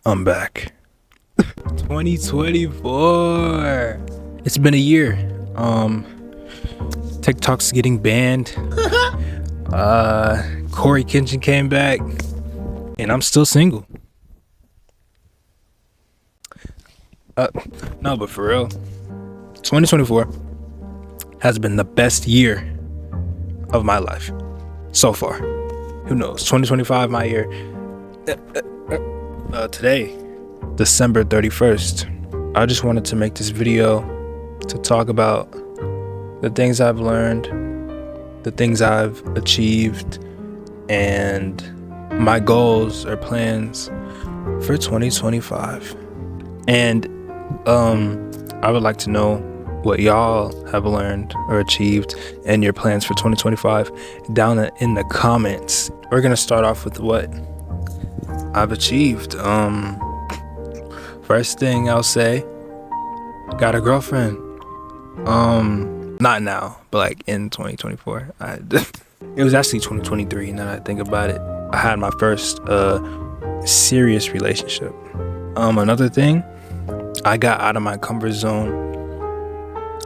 I'm back. 2024. It's been a year. TikTok's getting banned. Corey Kenshin came back, and I'm still single. No, but for real, 2024 has been the best year of my life so far. Who knows? 2025, my year. Today, December 31st, I just wanted to make this video to talk about the things I've learned, the things I've achieved, and my goals or plans for 2025. And I would like to know what y'all have learned or achieved and your plans for 2025 down in the comments. We're gonna start off with what I've achieved. First thing I'll say, got a girlfriend. Not now, but like in 2024. It was actually 2023 now that I think about it. I had my first serious relationship. Another thing, I got out of my comfort zone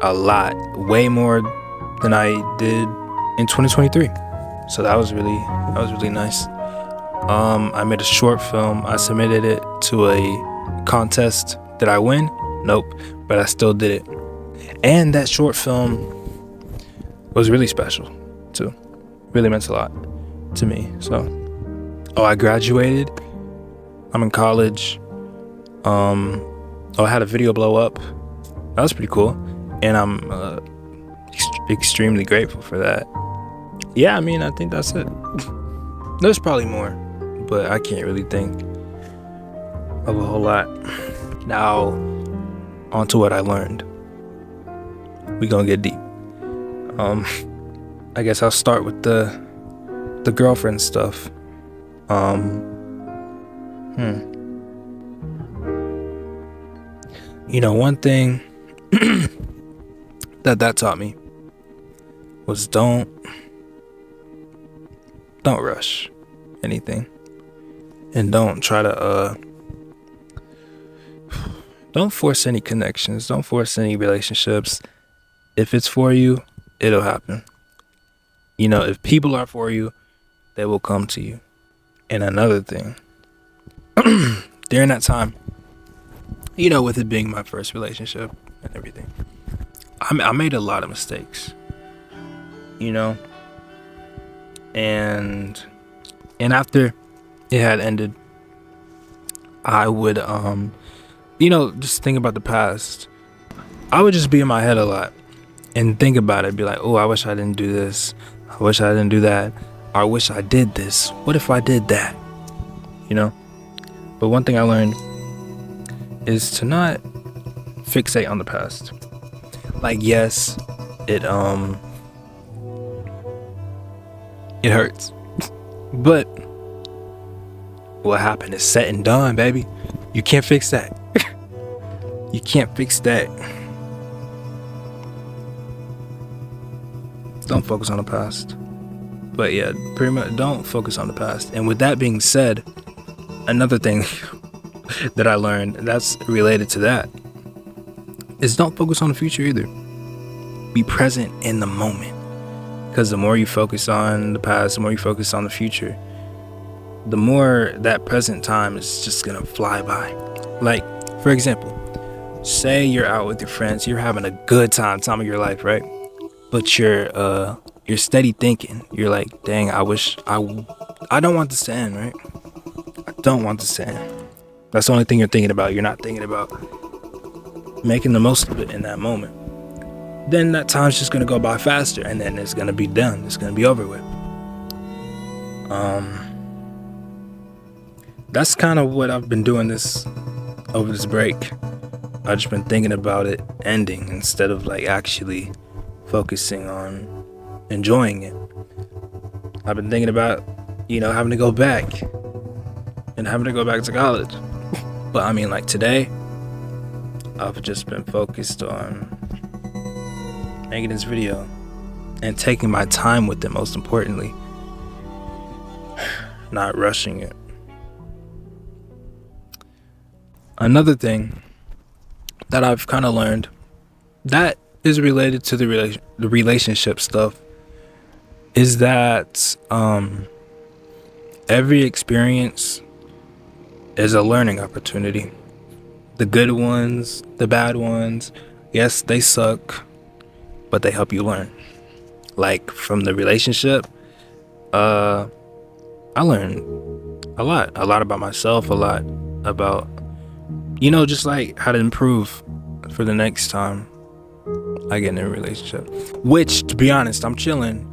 a lot, way more than I did in 2023. So that was really nice. I made a short film. I submitted it to a contest. Did I win? Nope, but I still did it. And that short film was really special too. Really meant a lot to me. So, I graduated. I'm in college. I had a video blow up. That was pretty cool, and I'm extremely grateful for that. Yeah, I mean, I think that's it. There's probably more, but I can't really think of a whole lot. Now, on to what I learned. We gonna get deep. I guess I'll start with the girlfriend stuff. You know, one thing that taught me was don't rush anything, and don't try to don't force any connections, don't force any relationships. If it's for you, it'll happen. You know, if people are for you, they will come to you. And another thing, during that time, you know, with it being my first relationship and everything, I made a lot of mistakes, you know, and after it had ended, I would, you know, just think about the past. I would just be in my head a lot and think about it, be like, oh, I wish I didn't do this. I wish I didn't do that. I wish I did this. What if I did that? You know? But one thing I learned is to not fixate on the past. Like, yes, it hurts. But what happened is set and done, baby. You can't fix that. You can't fix that. Don't focus on the past. But yeah, pretty much don't focus on the past. And with that being said, another thing that I learned that's related to that is don't focus on the future either. Be present in the moment. Because the more you focus on the past, the more you focus on the future, the more that present time is just gonna fly by. Like, for example, say you're out with your friends, you're having a good time of your life, right? But you're steady thinking. You're like, dang, I don't want this to end, right? I don't want this to end. That's the only thing you're thinking about. You're not thinking about making the most of it in that moment. Then that time's just gonna go by faster, and then it's gonna be done. It's gonna be over with. That's kind of what I've been doing over this break. I've just been thinking about it ending instead of like actually focusing on enjoying it. I've been thinking about, you know, having to go back to college. But I mean, like today, I've just been focused on making this video and taking my time with it, most importantly. Not rushing it. Another thing that I've kind of learned that is related to the relationship stuff is that every experience is a learning opportunity. The good ones, the bad ones, yes, they suck, but they help you learn. Like from the relationship, I learned a lot about myself, a lot about, just like how to improve for the next time I get in a relationship. Which, to be honest, I'm chilling.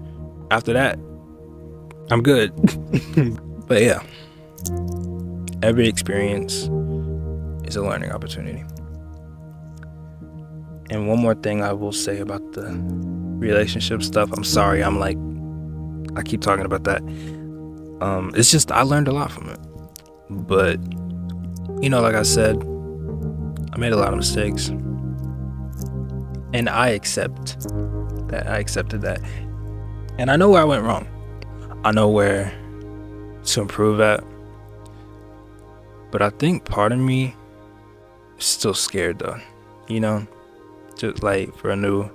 After that, I'm good. But yeah, every experience is a learning opportunity. And one more thing I will say about the relationship stuff. I'm sorry, I keep talking about that. It's just I learned a lot from it. But, like I said, I made a lot of mistakes. And I accepted that. And I know where I went wrong. I know where to improve at. But I think part of me is still scared though. Just like for a new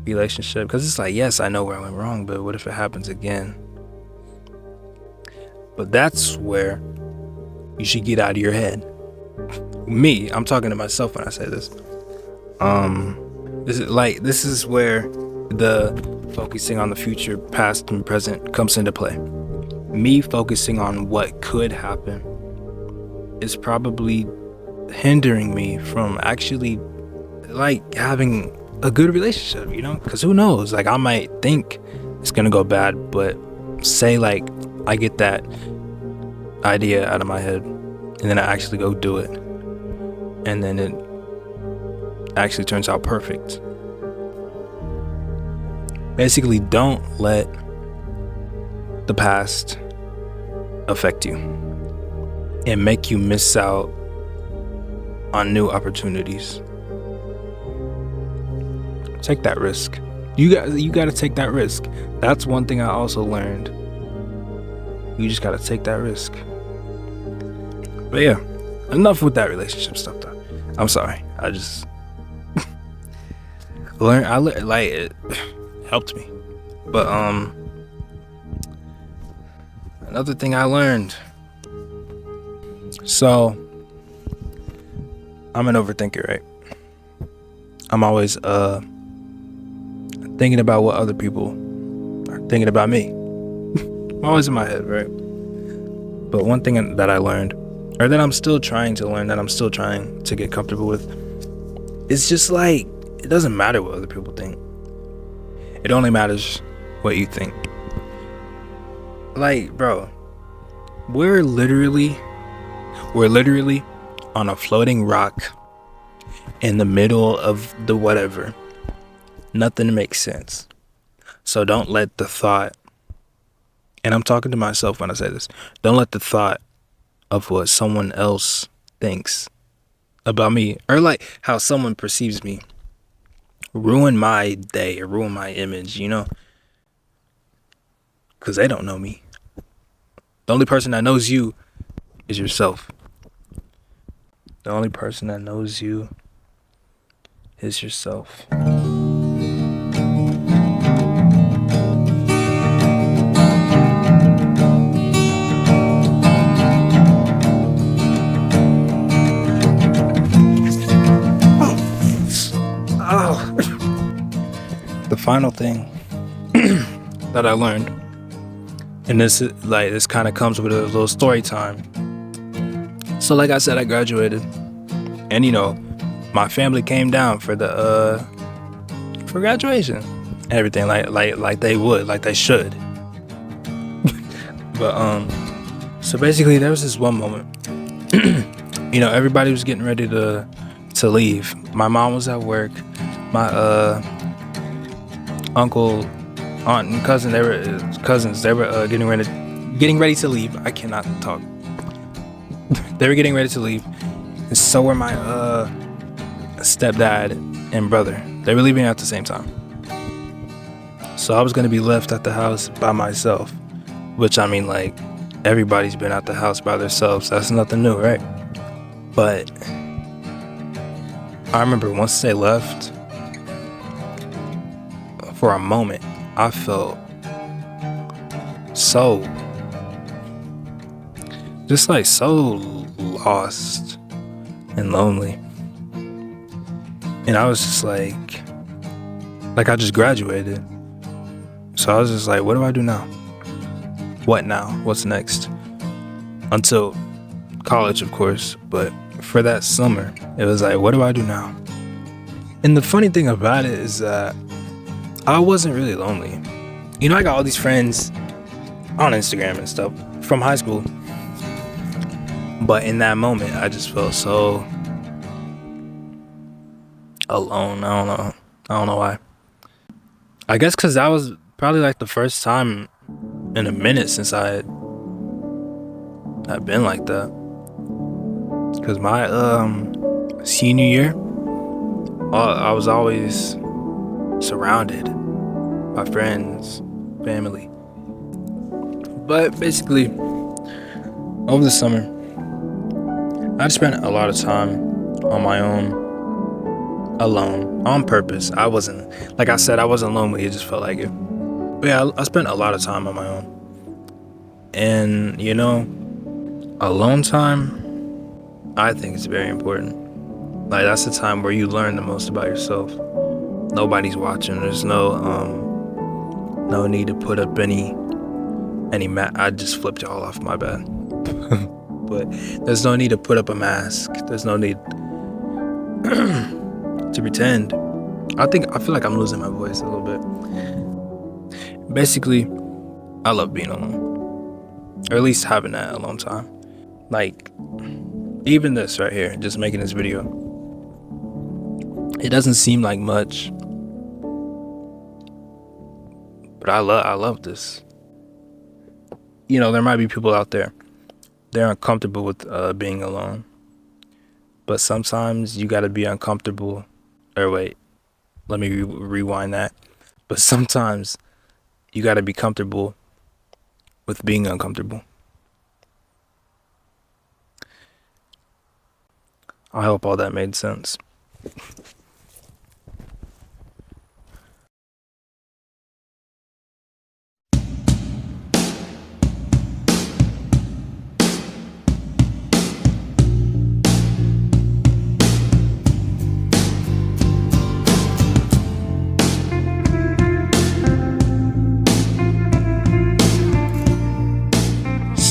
relationship. Because it's like, yes, I know where I went wrong, but what if it happens again? But that's where you should get out of your head. Me, I'm talking to myself when I say this. This is where the focusing on the future, past and present comes into play. Me focusing on what could happen is probably hindering me from actually having a good relationship, because who knows, I might think it's gonna go bad, but say I get that idea out of my head and then I actually go do it, and then it actually turns out perfect. Basically, don't let the past affect you and make you miss out on new opportunities. Take that risk. You got to take that risk. That's one thing I also learned. You just got to take that risk. But yeah, enough with that relationship stuff though. I'm sorry. I just it helped me. But another thing I learned. So I'm an overthinker, right? I'm always thinking about what other people are thinking about me. I'm always in my head, right? But one thing that I learned, or that I'm still trying to learn, that I'm still trying to get comfortable with, it's just it doesn't matter what other people think. It only matters what you think. Bro, we're literally on a floating rock in the middle of the whatever. Nothing makes sense. So don't let the thought, and I'm talking to myself when I say this, don't let the thought of what someone else thinks about me, or how someone perceives me, ruin my day or ruin my image, because they don't know me. The only person that knows you is yourself. The only person that knows you is yourself. The final thing that I learned, and this kind of comes with a little story time. So like I said, I graduated, and my family came down for graduation, everything like they would, like they should. But so basically there was this one moment, everybody was getting ready to leave. My mom was at work. My uncle, aunt, and cousin, they were cousins. They were getting ready to leave. I cannot talk. They were getting ready to leave, and so were my stepdad and brother. They were leaving at the same time. So I was gonna be left at the house by myself, which everybody's been at the house by themselves. That's nothing new, right? But I remember once they left, for a moment, I felt so lost and lonely. And I was just like I just graduated. So I was just like, what do I do now? What now? What's next? Until college, of course. But for that summer, it was like, what do I do now? And the funny thing about it is that I wasn't really lonely. You know, I got all these friends on Instagram and stuff from high school. But in that moment, I just felt so alone. I don't know why. I guess because that was probably like the first time in a minute since I've been like that. Because my senior year, I was always surrounded by friends, family. But basically, over the summer, I spent a lot of time on my own, alone, on purpose. I wasn't, like I said, I wasn't lonely. It just felt like it. But yeah, I spent a lot of time on my own. And, you know, alone time, I think it's very important. Like, that's the time where you learn the most about yourself. Nobody's watching. There's no need to put up any I just flipped y'all off, my bad. But there's no need to put up a mask. There's no need to pretend. I feel like I'm losing my voice a little bit. Basically, I love being alone. Or at least having that alone time. Like, even this right here, just making this video. It doesn't seem like much. But I love this. You know, there might be people out there, they're uncomfortable with being alone. But sometimes you gotta be uncomfortable. Or wait, let me rewind that. But sometimes you gotta be comfortable with being uncomfortable. I hope all that made sense.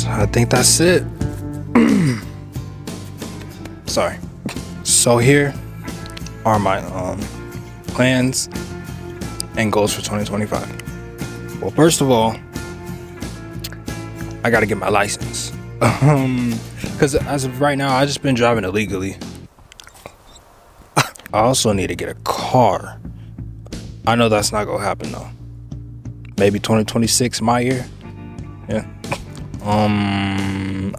I think that's it. Sorry. So here are my plans and goals for 2025. Well, first of all, I gotta get my license. Because as of right now, I just been driving illegally. I also need to get a car. I know that's not gonna happen though. Maybe 2026, my year. Yeah.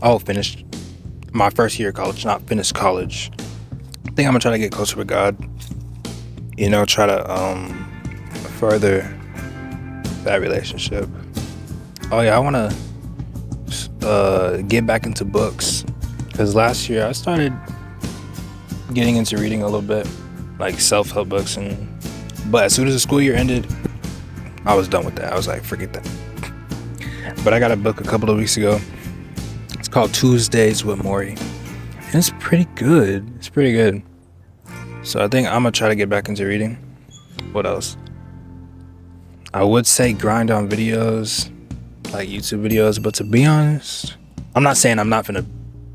I'll finish my first year of college, not finish college. I think I'm gonna try to get closer with God. You know, try to further that relationship. Oh yeah, I wanna get back into books. Cause last year I started getting into reading a little bit, like self-help books, but as soon as the school year ended, I was done with that. I was like, forget that. But I got a book a couple of weeks ago. It's called Tuesdays with Morrie. And it's pretty good. So I think I'm going to try to get back into reading. What else? I would say grind on videos, like YouTube videos. But to be honest, I'm not saying I'm not going to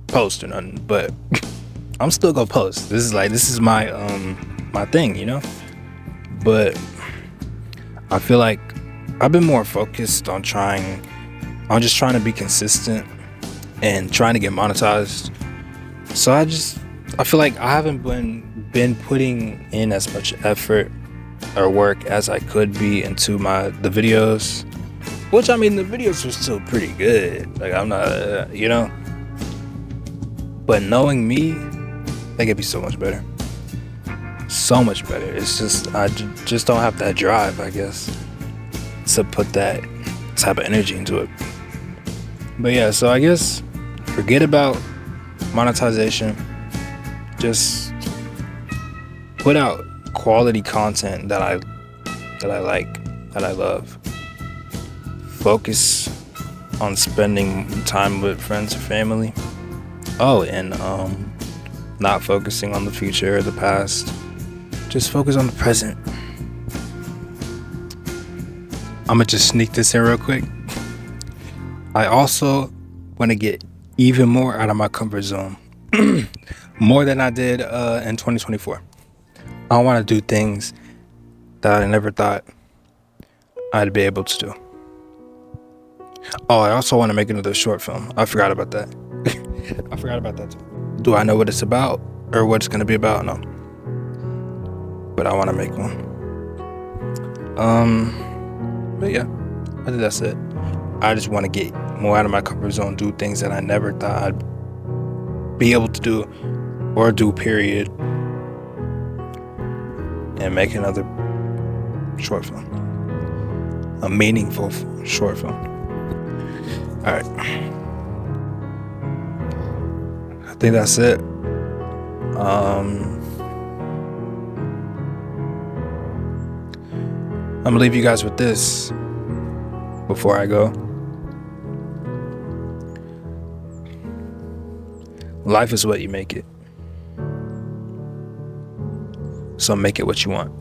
post or nothing. But I'm still going to post. This is my my thing, you know? But I feel like I've been more focused on just trying to be consistent and trying to get monetized. So I feel like I haven't been putting in as much effort or work as I could be into the videos. Which, I mean, the videos are still pretty good. Like, I'm not, you know. But knowing me, they could be so much better. So much better. It's just, I just don't have that drive, I guess, to put that type of energy into it. But yeah, so I guess forget about monetization. just put out quality content that I like, that I love. Focus on spending time with friends or family. Oh, and not focusing on the future or the past. Just focus on the present. I'm gonna just sneak this in real quick. I also want to get even more out of my comfort zone. More than I did in 2024. I want to do things that I never thought I'd be able to do. Oh, I also want to make another short film. I forgot about that. I forgot about that too. Do I know what it's about or what it's going to be about? No. But I want to make one. But yeah, I think that's it. I just want to get more out of my comfort zone, do things that I never thought I'd be able to do or do, period. And make another short film. A meaningful short film. Alright. I think that's it. I'm gonna leave you guys with this before I go. Life is what you make it. So make it what you want.